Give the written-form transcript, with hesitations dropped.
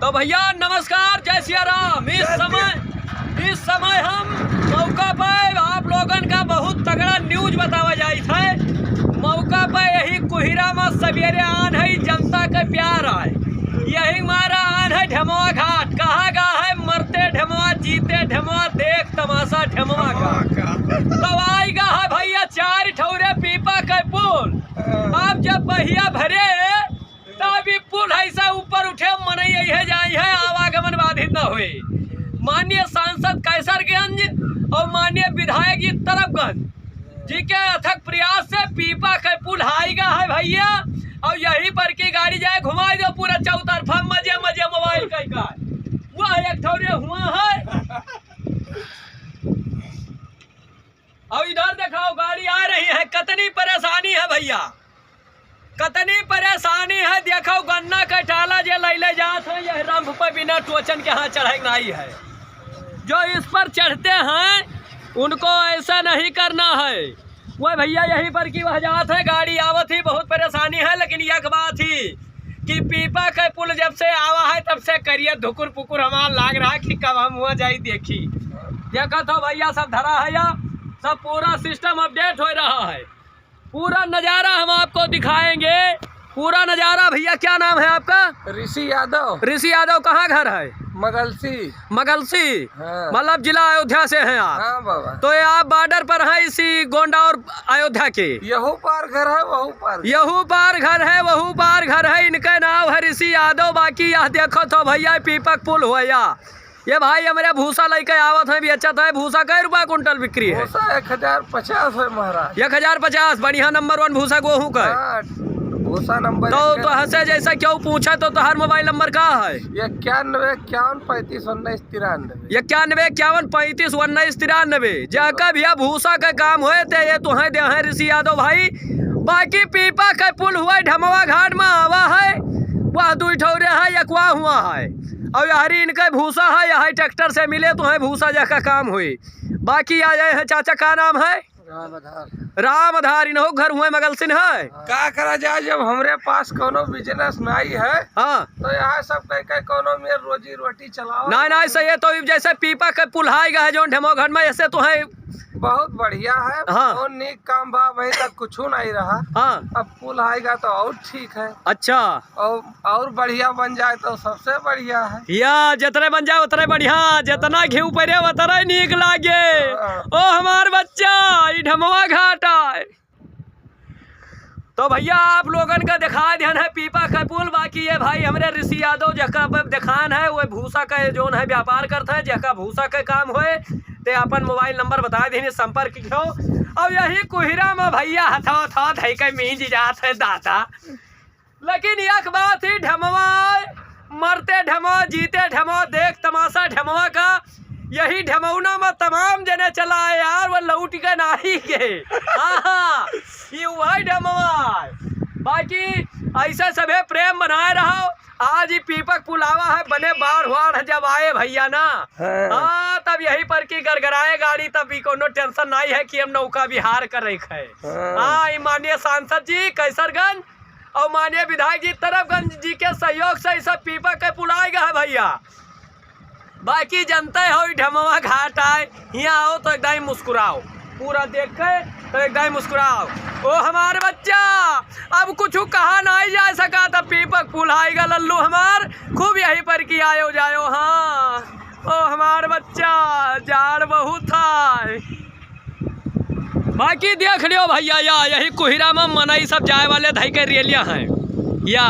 तो भैया नमस्कार, जय सिया राम। इस समय हम मौका पर आप लोगन का बहुत तगड़ा न्यूज बतावा जाए थे। मौका पर यही कुहिरा में सवेरे आन है, जनता का प्यार आए, यही मारा आन है ढेमवा घाट। कहा गा है मरते ढेमवा जीते ढेमवा, देख तमाशा ढेमवा का। तो आएगा है भैया 4 ठौरे पीपा का पुल। अब जब बहिया भरे तभी पुल ऐसा ऊपर उठे, मन यही जाए है आवागमन बाधित न हुए। माननीय सांसद कैसरगंज और माननीय विधायक तरफगंज जी के अथक प्रयास से पीपा का पुल आएगा है भैया। और यही पर की गाड़ी जाए घुमा दो पूरा चौतरफा, मजे मजे मोबाइल का वह एक ठौरे हुआ है। और इधर दिखाओ गाड़ी आ रही है, कितनी परेशानी है भैया, कितनी परेशानी है। देखो गन्ना का टाला जो ले जात है, यह रंभ पर बिना टोचन के यहाँ चढ़ाई नहीं है। जो इस पर चढ़ते हैं उनको ऐसा नहीं करना है। वो भैया यहीं पर की वह जात है, गाड़ी आवत ही बहुत परेशानी है। लेकिन यह बात ही कि पीपा का पुल जब से आवा है तब से करिए धुकुर पुकुर हमारा लाग रहा है कि कब हम हुआ जाए। देखी देखा तो भैया सब धरा है, या सब पूरा सिस्टम अपडेट हो रहा है। पूरा नज़ारा हम आपको दिखाएंगे, पूरा नज़ारा। भैया क्या नाम है आपका? ऋषि यादव। ऋषि यादव, कहाँ घर है? मगलसी। मगलसी, हाँ। मतलब जिला अयोध्या से हैं आप? हाँ बाबा। तो ये आप बॉर्डर पर हैं इसी गोंडा और अयोध्या के? यहू पार घर है, वहू पार। यहू पार घर है, वहू पार घर है। इनका नाम है ऋषि यादव। बाकी यह देखो तो भैया पीपक पुल हुआ। ये भाई हमारे भूसा लेके आवत है, भी अच्छा था। भूसा कै रुपया कुंटल बिक्री है? 1050 है महाराज। 1050 बढ़िया नंबर 1 भूसा गेहूँ का। भूसा नंबर तो हंसे जैसा क्यों पूछा? तो हर मोबाइल नंबर का है? 91 51 35 19 93। 91 51 35 19 93। जाकर भैया भूसा का काम हुए थे, ये तो है दे हैं ऋषि यादव भाई। बाकी पीपा का पुल हुआ ढमवा घाट में आवा है, वह 2 ठौरे है, यकवा हुआ है। और यही इनका भूसा है, यही ट्रैक्टर से मिले तो है भूसा जैसा काम हुई। बाकी आ जाए है चाचा, का नाम है? रामधार। इन्हों घर हुए मगल सिंह है। का करा जाए, जब हमरे पास कोनो बिजनेस नहीं है, हाँ, तो यहाँ सब कह कोनो में रोजी रोटी चलाओ। नहीं सही है। तो जैसे पीपा का पुल आएगा है जो ढेमो घर में, ऐसे तो है बहुत बढ़िया है। हाँ। और नेक काम बा, वही तक कुछ नहीं रहा। हाँ। अब पुल आएगा तो और ठीक है। अच्छा, और बढ़िया बन जाए तो सबसे बढ़िया है। या जितने बन जाए उतने बढ़िया, जितना घी पड़े उतना ही नीक लागे। ओ हमार बच्चा, ये ढमवा घाट है। तो भैया आप लोगन का दिखा ध्यान है पीपा का पुल। बाकी ये भाई हमारे ऋषि यादव जका दिखान है, वो भूसा का जोन है व्यापार करते हैं, जका भूसा का काम होए ते अपन मोबाइल नंबर बता देने, संपर्क करो। और यही कुहिरा में भैया हथौथ है कहीं मीज जात है दाता। लेकिन एक बात ही, ढमवा मरते ढमवा जीते ढमवा, देख तमाशा ढमवा का। यही ढमौना में तमाम जने चला है यार, वो लौट के नाही के। हाँ, ये वही ढमवा। बाकी ऐसा सभे प्रेम बनाए रहो। आज ही पीपक पुलावा है, बने बाढ़ जब आए भैया ना, हाँ, तब यही पर की गरगराए गाड़ी, तब भी कोनो टेंशन नहीं है कि हम नौका विहार कर रखे है। हाँ, माननीय सांसद जी कैसरगंज और माननीय विधायक जी तरफगंज जी के सहयोग से इस पीपक के पुल आएगा है भैया। बाकी जनता हो ढमवा घाट आए, यहाँ आओ तो एकदम मुस्कुराओ, पूरा देख के तो एकदम मुस्कुराओ। ओ हमारे बच्चा, अब कुछ कहा नहीं जा सका था, पीपक पुल आएगा लल्लू हमार, खूब यही पर की आयो जायो। हाँ, ओ हमारे बच्चा, जाड़ बहुत है। बाकी देख लियो भैया, या यही कुहिरा में मनई सब जाए वाले धई के रेलिया हैं या